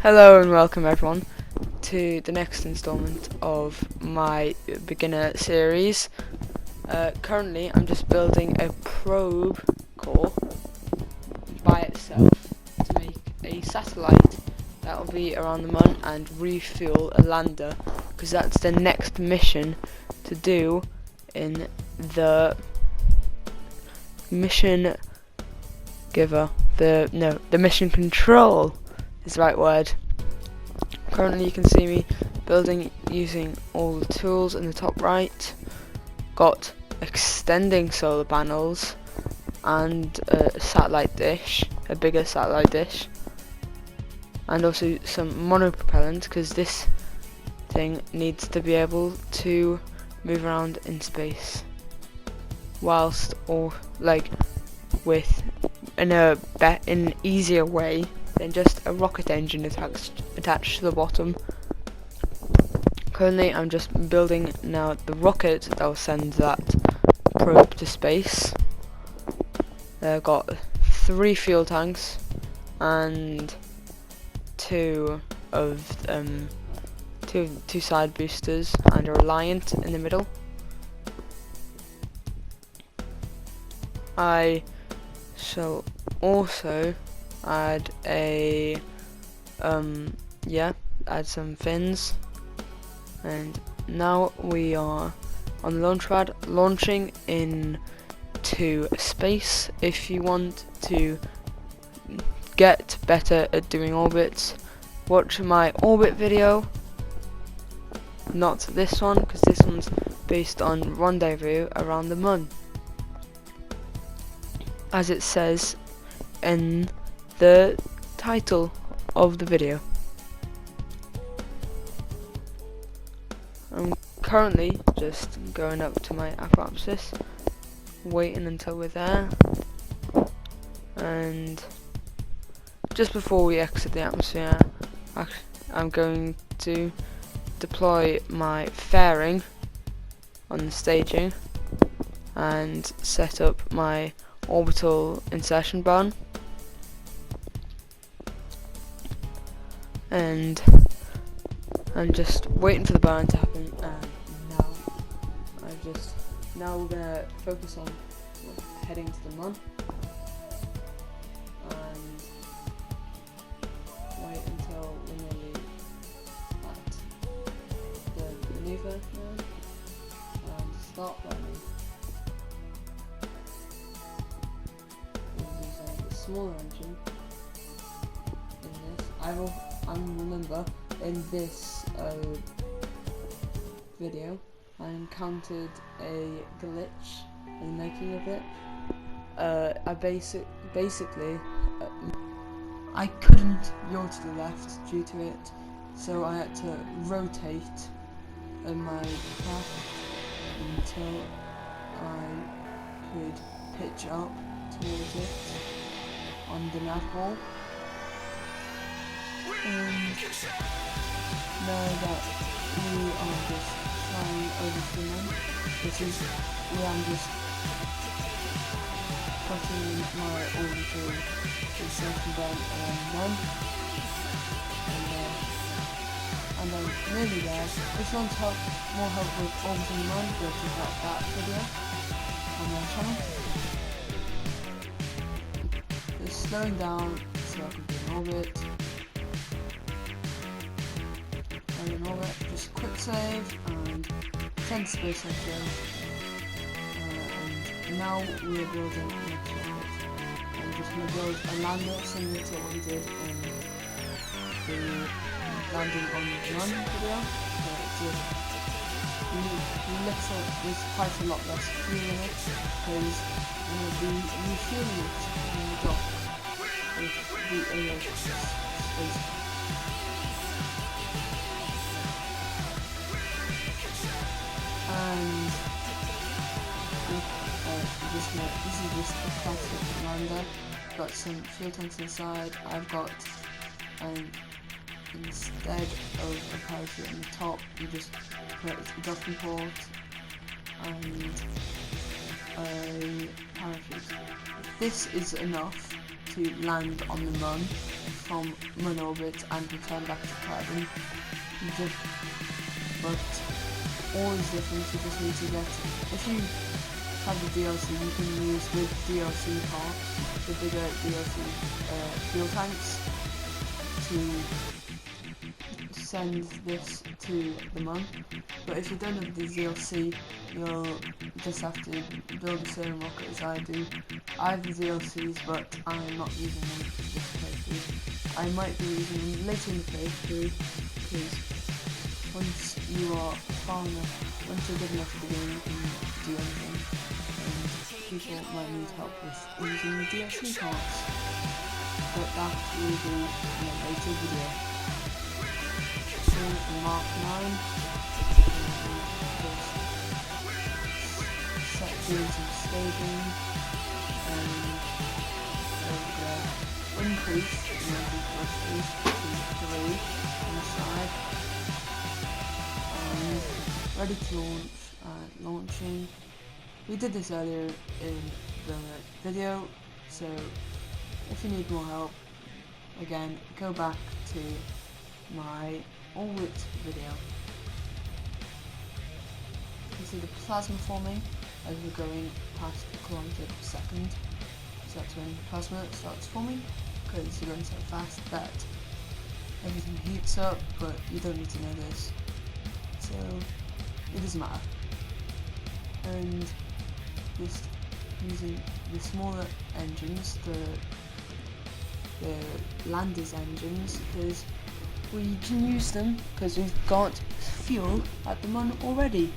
Hello and welcome everyone to the next installment of my beginner series. Currently I'm just building a probe core by itself to make a satellite that will be around the Mun and refuel a lander, because that's the next mission to do in the mission giver. The mission control is the right word. Currently you can see me building using all the tools in the top right. Got extending solar panels and a satellite dish, a bigger satellite dish, and also some monopropellant, because this thing needs to be able to move around in space whilst in an easier way than just a rocket engine attached to the bottom. Currently I'm just building now the rocket that will send that probe to space. I've got 3 fuel tanks and two side boosters and a Reliant in the middle. I shall also add add some fins, and now we are on the launch pad launching into space. If you want to get better at doing orbits, watch my orbit video, not this one, because this one's based on Rendezvous around the Mun, as it says in the title of the video. I'm currently just going up to my apoapsis, waiting until we're there, and just before we exit the atmosphere I'm going to deploy my fairing on the staging and set up my orbital insertion burn. And I'm just waiting for the burn to happen, and now we're gonna focus on heading to the Mun and wait until we're nearly at the maneuver now and start burning. We're using the smaller engine in this. Remember, in this video I encountered a glitch in the making of it. I couldn't yaw to the left due to it, so I had to rotate my path until I could pitch up towards it on the nav hole. And now that we are just flying over to the Mun, I'm just putting my orbital insertion burn around the Mun, and I'm nearly there. If you want more help with orbiting the Mun, go check out that video on my channel. Just slowing down so I can do an orbit. Just quick save and 10 space entry, and now we're building the next rocket. I'm just going to build a lander similar to what we did in the landing on the Mun video. There's quite a lot less fuel in it, because we'll be refueling it in the dock with the AO space. And this is just a classic lander. Got some fuel tanks inside. I've got, instead of a parachute on the top, you just put a docking port and a parachute. This is enough to land on the Mun from Mun orbit and return back to Kerbin. But all is different. You just need to get, if you have the DLC, you can use with DLC parts, the bigger DLC fuel tanks, to send this to the Mun. But if you don't have the DLC, you'll just have to build the same rocket as I do. I have the DLCs, but I'm not using them for this playthrough. I might be using them later in the playthrough, because once you are far enough, once you're good enough at the game, you can do anything, and people might need help with using the DLC parts. But that will be in a later video. So, Mark 9, just doing some staging, and increase the number of thrusters to 3 on the side, and ready to launch, launching. We did this earlier in the video, so if you need more help, again, go back to my orbit video. You can see the plasma forming as we're going past a kilometre per second. So that's when plasma starts forming, because you're going so fast that everything heats up, but you don't need to know this, so it doesn't matter. And just using the smaller engines, the landers engines, because we can use them because we've got fuel at the Mun already.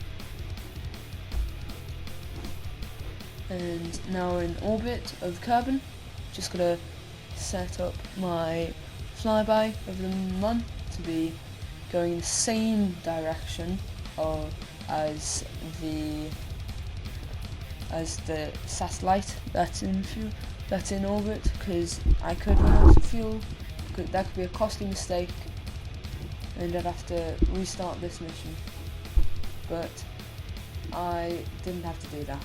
And now we're in orbit of Kerbin. Just gonna set up my flyby of the Mun to be going in the same direction as the satellite that's in orbit, because I could run out of fuel. That could be a costly mistake, and I'd have to restart this mission. But I didn't have to do that.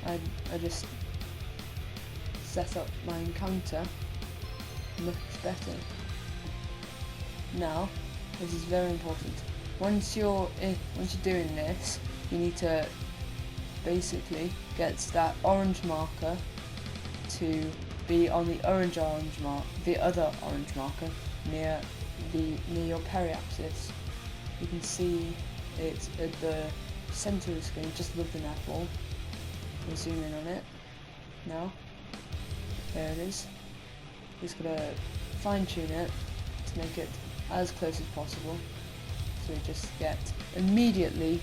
I just set up my encounter much better. Now, this is very important. Once you're doing this, you need to basically get that orange marker to be on the other orange marker near your periapsis. You can see it at the center of the screen, just above the netball. We'll zoom in on it now. There it is. Just gotta fine tune it to make it as close as possible, so we just get immediately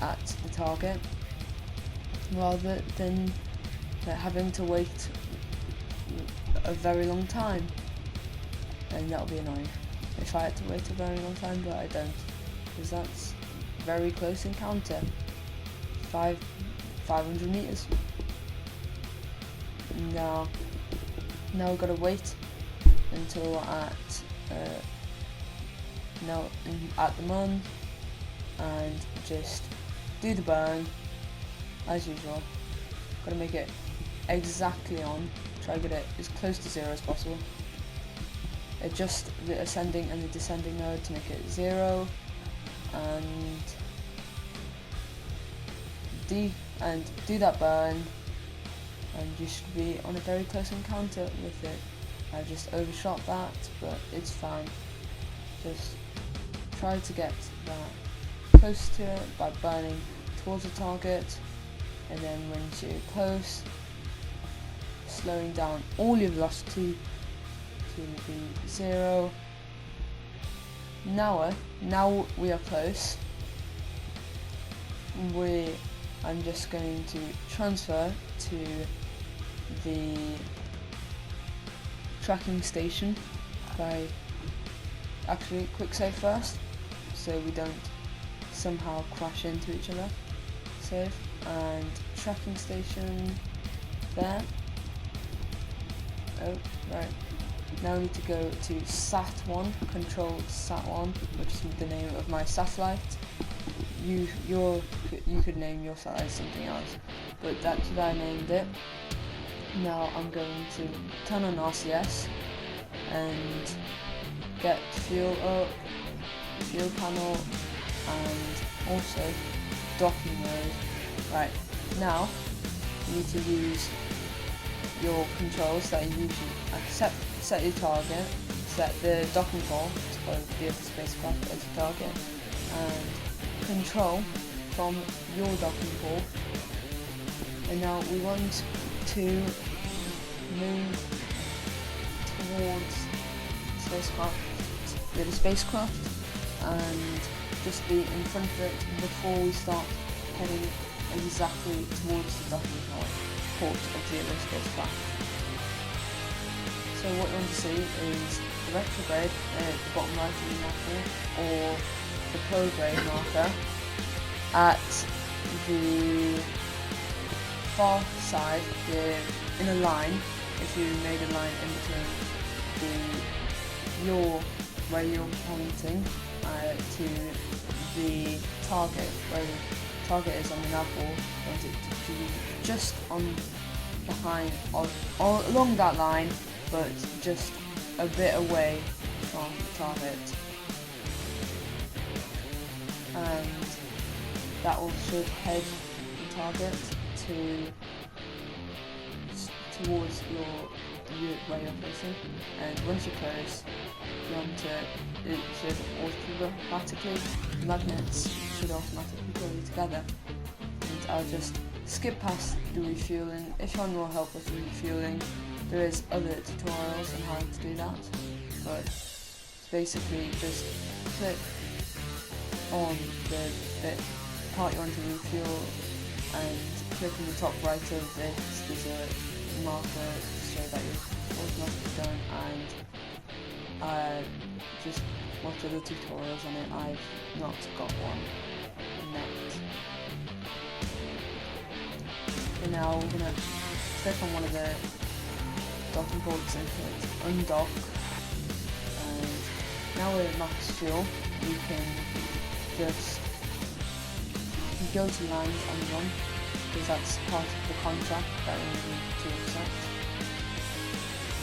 at the target, rather than having to wait a very long time. And that'll be annoying if I had to wait a very long time, but I don't, because that's a very close encounter. 500 meters. Now we've got to wait until we're at the Mun, and just do the burn as usual. Got to make it exactly on. Try to get it as close to 0 as possible. Adjust the ascending and the descending mode to make it 0, and do that burn, and you should be on a very close encounter with it. I just overshot that, but it's fine. Just try to get that close to it by burning towards the target, and then once you're close, slowing down all your velocity to be 0. Now we are close. I'm just going to transfer to the tracking station by actually quick save first, so we don't somehow crash into each other. Save, and tracking station there. Oh, right. Now we need to go to SAT1, control SAT1, which is the name of my satellite. You could name your satellite something else, but that's what I named it. Now I'm going to turn on RCS and get fuel up, fuel panel, and also docking mode. Right, now you need to use your controls that you usually set your target, set the docking pole, so the other spacecraft as your target, and control from your docking pole. And now we want to move towards the spacecraft and just be in front of it before we start heading exactly towards the docking port of the other spacecraft. So what you want to see is the retrograde at the bottom right of the marker, or the prograde marker at the far side, in a line. If you made a line in between where you're pointing to the target, where the target is on the nav board, you want it to be just on behind, or along that line, but just a bit away from the target. And that will should head the target towards where you're facing, and once you're close, it should automatically, the magnets should automatically pull you together. And I'll just skip past the refueling. If you want more help with refueling, there is other tutorials on how to do that, but it's basically just click on the part you want to refuel and click on the top right of it. There's a marker to show that you're automatically done, and just watch other tutorials on it. I've not got one yet. And now we're going to click on one of the docking ports and hit undock, and now we're at max fuel. We can just go to land on the run, because that's part of the contract that we need to accept.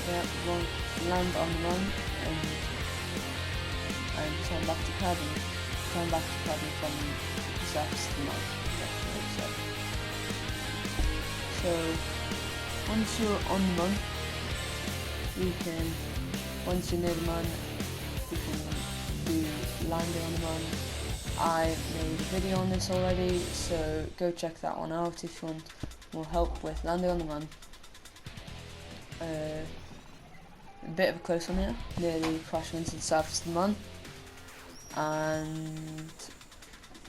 Yeah, we'll land on the run and turn back to cabin. Turn back to cabin from the surface to the mud. So once you're on the run, once you're near the run, you can do landing on the run. I made a video on this already, so go check that one out if you want more help with landing on the run. A bit of a close one here, nearly crashing into the surface of the run. And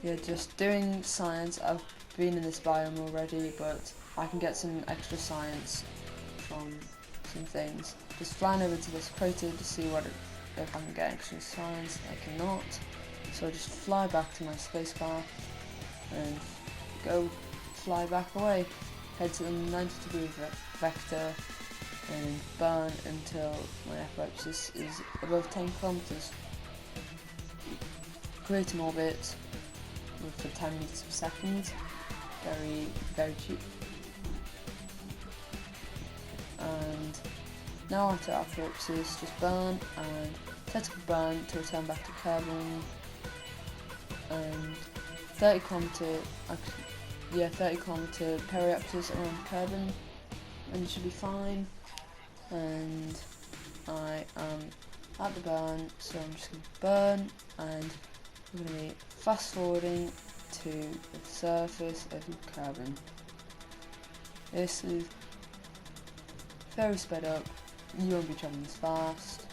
yeah, just doing science. I've been in this biome already, but I can get some extra science from some things. Just flying over to this crater to see if I can get extra science. I cannot. So I just fly back to my spacecraft and go fly back away. Head to the 90-degree vector and burn until my F-axis is above 10 kilometers. Create an orbit for 10 meters per second. Very, very cheap. And now onto F-axis, just burn and set up a burn to return back to carbon. And 30 kilometer periapsis around carbon, and you should be fine. And I am at the burn, so I'm just going to burn, and I'm going to be fast forwarding to the surface of carbon. This is very sped up. You won't be traveling as fast.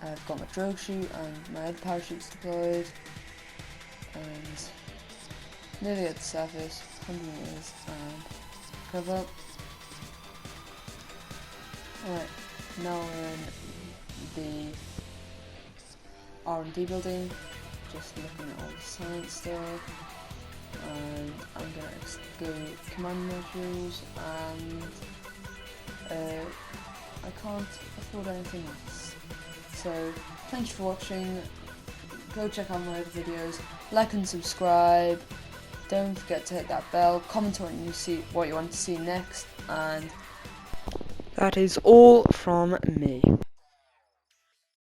I've got my drogue chute and my other parachutes deployed, and nearly at the surface, 100 meters, and cover up. Alright, now we're in the R&D building, just looking at all the science stuff, and I'm going to go command modules, and I can't afford anything else. So, thank you for watching. Go check out my other videos, like and subscribe, don't forget to hit that bell, comment what you want to see next, and that is all from me.